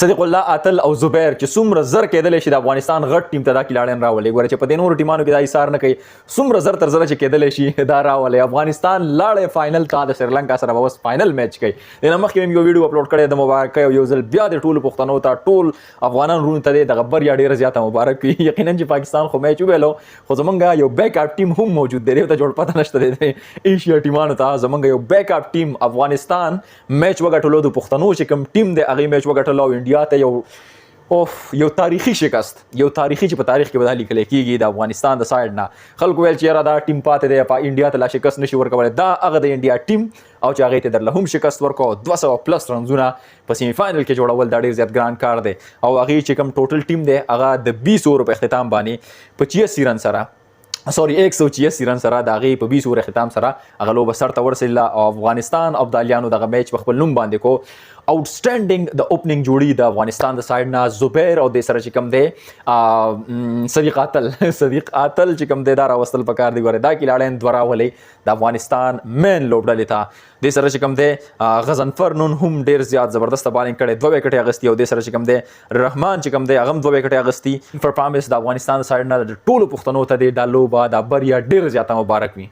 صدیق الله اتل او زبیر چې څومره زر کېدلی شي د افغانستان غټ ټیم ته دا کلاړیان راولي. ګوره چې په دې نورو ټیمانو کې دا ایثار نه کوي، څومره زر تر زره چې کېدلی شي دا راولي. افغانستان لاړې فائنل ته، د سریلانکا سره به اوس فائنل میچ کوي. د نه مخکې مې یو ویډیو اپلوډ کړی د مبارکۍ، او یو ځل بیا د ټولو پښتنو ته، ټول افغانان وروڼو ته دغه بریا ډېره زیاته مبارک وي. یقینا چې پاکستان خو میچ وویلو، خو زمونږ یو بیک اپ ټیم هم موجود دی، ته جوړ پته نشته دی ایشیا ټیمانو ته. زمونږ یو بیک اپ ټیم افغانستان میچ وګټلو، د پښتنو چې کوم ټیم دی هغې میچ وګټلو، او انډیا ته یو تاریخي شکست، یو تاریخي چې په تاریخ کې به دا لیکل کېږي د افغانستان د سایډ نه. خلکو ویل چې یاره دا ټیم پاتې دی، په انډیا ته لا شکست نشي ورکولی. دا هغه د انډیا ټیم او چې هغې ته درله هم شکست ورکړو. 200+ رنزونه په سیمی فائنل کې جوړول دا ډېر زیات ګران کار دی. او هغې چې کوم ټوټل ټیم دی هغه د 20 اوورو په اختتام باندې په 86 رن سره 186 رن سره د هغې په 20 اوور اختتام سره هغه لوبه سرته ورسېدله، او افغانستان ابدالیانو دغه میچ په خپل نوم باندې کو. آوټسټینډینګ د اوپننګ جوړي د افغانستان د سایډ نه زبیر، او د سره چې کوم دی صدیق اتل چې کوم دی دا راوستل پکار دی. ګوره دا کلاړیان دوه راولي د افغانستان مین لوبډلې ته. د سره چې کوم دی غضنفر نون هم ډېر زیات زبردسته بالینګ کړی، 2 وکټې اخیستي. او د سره چې کوم دی رحمان چې کوم دی هغه هم 2 وکټې اخیستي. پرفارمنس د افغانستان د سایډ نه د ټولو پښتنو ته دی دا لوبه، دا بریا ډېره زیاته مبارک وي.